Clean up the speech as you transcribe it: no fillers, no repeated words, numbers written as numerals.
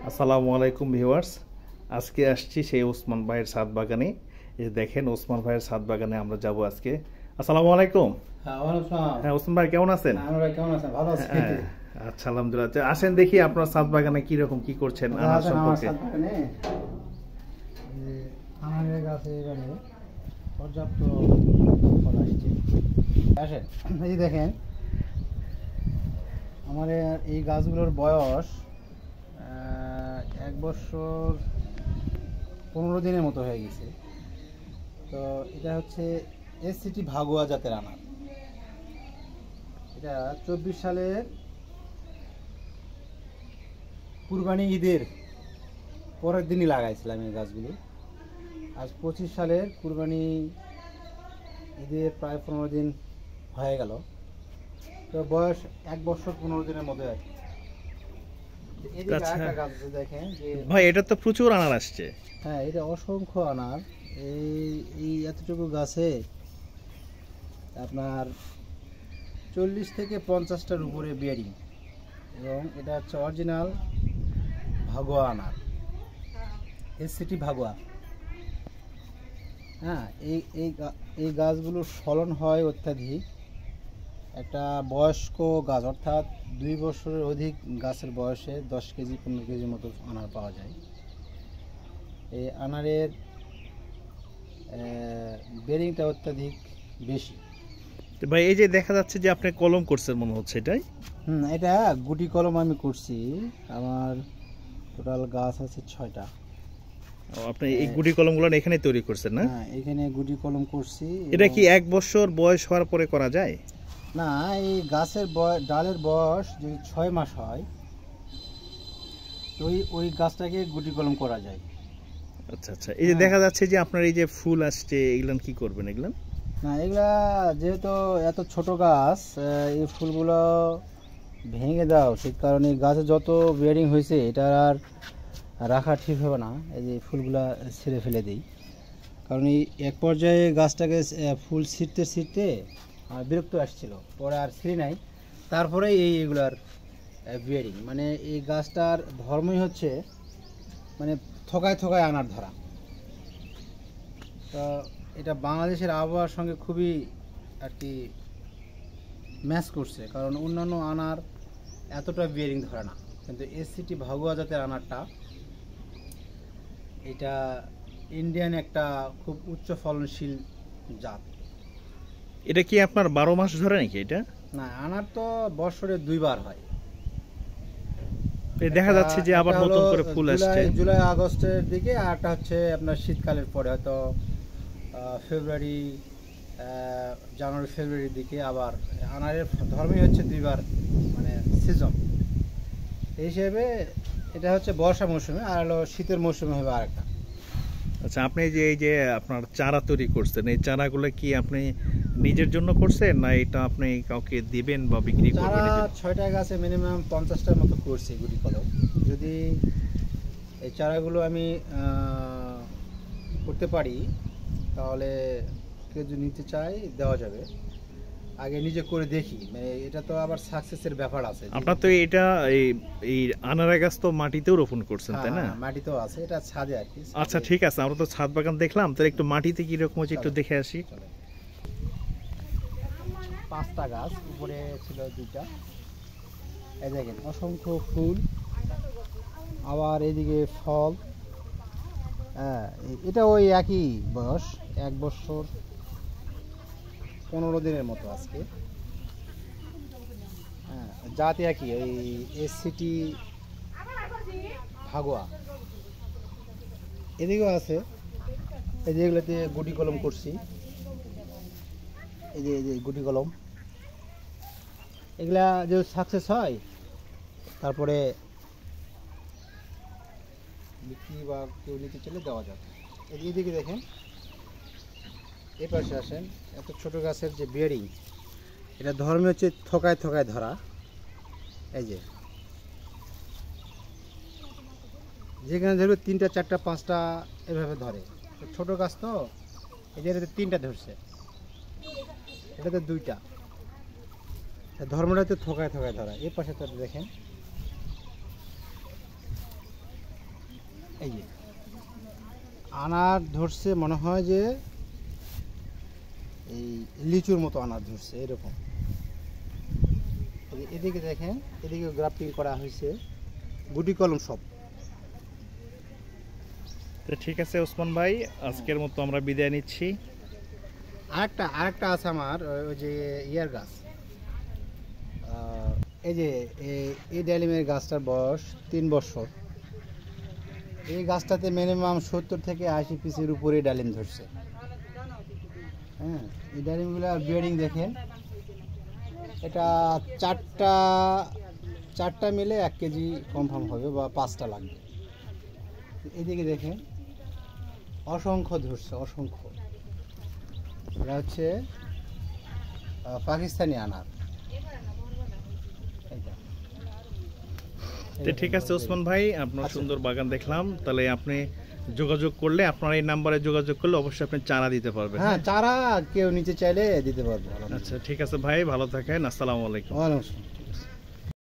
আসসালামু আলাইকুম ভিউয়ার্স। আজকে আসছি সেই ওসমান ভাইয়ের ছাদ বাগানে। এই দেখেন ওসমান ভাইয়ের ছাদ বাগানে আমরা যাব আজকে। আসসালামু আলাইকুম। হ্যাঁ ওসমান ভাই কেমন আছেন? হ্যাঁ, আচ্ছা আলহামদুলিল্লাহ। তো আসেন দেখি আপনার ছাদ বাগানে কি রকম কি করছেন আনার সম্পর্কে। আনারের গাছে এবারে পর্যাপ্ত ফল আসছে। আসেন এই দেখেন আমাদের এই গাছগুলোর বয়স 1 বছর 15 দিনের মতো হয়ে গেছে। তো এটা হচ্ছে এসসিটি ভাগুয়া জাতের আনার। এটা 24 সালের কুরবানি ঈদের পরের দিনই লাগাইছিলাম এই গাছগুলো। আজ 25 সালের কুরবানি ঈদের প্রায় 15 দিন হয়ে গেল। তো বয়স 1 বছর 15 দিনের মধ্যে আর কি। এদিকে একটা গাছ আছে দেখেন যে ভাই এটা তো প্রচুর আনার আসছে। হ্যাঁ এটা অসংখ্য আনার। এই এতটুকু গাছে আপনার 40 থেকে 50টার উপরে বিয়ারিং, এবং এটা হচ্ছে অরিজিনাল ভাগুয়া আনার, এসসিটি ভাগুয়া। হ্যাঁ এই গাছগুলোর ফলন হয় অত্যাধিক। একটা বয়স্ক গাছ অর্থাৎ 2 বছরের অধিক গাছের বয়সে 10 কেজি 15 কেজির মতো আনার পাওয়া যায়। এই আনারের বেরিংটা অত্যাধিক বেশি। তো ভাই এই যে দেখা যাচ্ছে যে আপনি কলম করছেন মনে হচ্ছে, এটাই? এটা গুটি কলম আমি করছি। আমার টোটাল গাছ আছে 6টা। আপনি এই গুটি কলমগুলো এখানে তৈরি করছেন না? হ্যাঁ এখানে গুটি কলম করছি। এটা কি 1 বছর বয়স হওয়ার পরে করা যায়? না, এই গাছের ডালের বয়স যদি 6 মাস হয় তো ওই গাছটাকে গুটি কলম করা যায়। আচ্ছা আচ্ছা। এই যে দেখা যাচ্ছে যে আপনার এই যে ফুল আসছে, এগুলো কি করবেন এগুলো? না এগুলা যেহেতু এত ছোট গাছ, এই ফুলগুলো ভেঙে দাও, সেই কারণে গাছে যত বিয়ারিং হয়েছে এটা আর রাখা ঠিক হবে না। এই যে ফুলগুলা ছিঁড়ে ফেলে দিই, কারণ এই এক পর্যায়ে গাছটাকে ফুল ছিঁড়তে আর বিরক্ত আসছিল, পরে আর ছিঁড়ি নাই। তারপরে এইগুলার বিয়ারিং, মানে এই গাছটার ধর্মই হচ্ছে মানে থকায় থকায় আনার ধরা। তো এটা বাংলাদেশের আবহাওয়ার সঙ্গে খুবই আর কি ম্যাচ করছে, কারণ অন্যান্য আনার এতটা বিয়ারিং ধরে না, কিন্তু এসসিটি ভাগুয়া জাতের আনারটা এটা ইন্ডিয়ান একটা খুব উচ্চ ফলনশীল জাত। এটা কি আপনার 12 মাস ধরে নাকি এটা? না, আনার তো বছরে 2 বার হয়। দেখা যাচ্ছে যে আবার নতুন করে ফুল আসছে জুলাই আগস্টের দিকে, আর একটা হচ্ছে আপনার শীতকালের পরে, হয়তো ফেব্রুয়ারি জানুয়ারি ফেব্রুয়ারির দিকে আবার। আনারের ধর্মই হচ্ছে 2 বার মানে সিজন। এই হিসেবে এটা হচ্ছে বর্ষা মৌসুমে, আর হলো শীতের মৌসুমে হবে আরেকটা। আচ্ছা, আপনি যে এই যে আপনার চারা তৈরি করছেন, এই চারাগুলো কি আপনি নিজের জন্য করছেন না এটা আপনি কাউকে দিবেন বা বিক্রি করবেন? চারা 6টা গাছে মিনিমাম 50টার মতো করছি গুটি কলম। যদি এই চারাগুলো আমি করতে পারি তাহলে কেউ যদি নিতে চায় দেওয়া যাবে। আগে নিজে করে দেখি, মানে এটা তো আবার সাকসেসের ব্যাপার আছে। আপনার তো এটা এই আনারা গাছ তো মাটিতেও রোপণ করছেন, তাই না? মাটিতেও আছে, এটা ছাদে আর কি। আচ্ছা ঠিক আছে, আমরা তো ছাদ বাগান দেখলাম, তাহলে একটু মাটিতে কি রকম হচ্ছে একটু দেখে আসি। 5টা গাছ, উপরে ছিল 2টা। এই দেখেন অসংখ্য ফুল, আবার এদিকে ফল। হ্যাঁ এটা ওই একই বয়স, 1 বছর 15 দিনের মতো আজকে। হ্যাঁ জাতি একই, ওই এসসিটি ভাগুয়া। এদিকেও আছে, এই যে এগুলোতে গুটি কলম করছি। এই যে গুটি কলম, এগুলা যে সাকসেস হয় তারপরে বিক্রি বা কেউ নিতে চলে দেওয়া যাবে। এইদিকে দেখেন, এই পাশে আসেন, এত ছোট গাছের যে বিয়ারিং, এটা ধর্মে হচ্ছে থকায় থকায় ধরা। এই যে যেখানে ধরবে 3টা 4টা 5টা এভাবে ধরে। ছোট গাছ তো, এই যে এটাতে 3টা ধরছে, এটাতে 2টা। ধর্মটা হচ্ছে থকায় থকায় ধরা। এই পাশে তো দেখেন এই যে আনার ধরছে, মনে হয় যে এই লিচুর মতো আনার ধরছে এরকম। এদিকে দেখেন, এদিকে গ্রাফটিং করা হয়েছে, গুটি কলম সব। তো ঠিক আছে ওসমান ভাই, আজকের মতো আমরা বিদায় নিচ্ছি। আরেকটা আছে আমার, ওই যে ইয়ার গাছ, এই যে এই ডালিমের গাছটার বয়স 3 বছর। এই গাছটাতে মিনিমাম 70 থেকে 80 পিসের উপরে ডালিম ধরছে। হ্যাঁ, এই ডালিমগুলো বিয়ারিং দেখেন, এটা চারটা মিলে 1 কেজি কনফার্ম হবে বা 5টা লাগবে। এদিকে দেখেন অসংখ্য ধরছে, অসংখ্য। এটা হচ্ছে পাকিস্তানি আনার। ঠিক আছে ওসমান ভাই, আপনার সুন্দর বাগান দেখলাম। তাহলে আপনি যোগাযোগ করলে, আপনার এই নাম্বারে যোগাযোগ করলে অবশ্যই আপনি চারা দিতে পারবেন। হ্যাঁ, চারা কেউ নিতে চাইলে দিতে পারবে। আচ্ছা ঠিক আছে ভাই, ভালো থাকেন। আসসালামু আলাইকুম। ওয়ালাইকুম আসসালাম।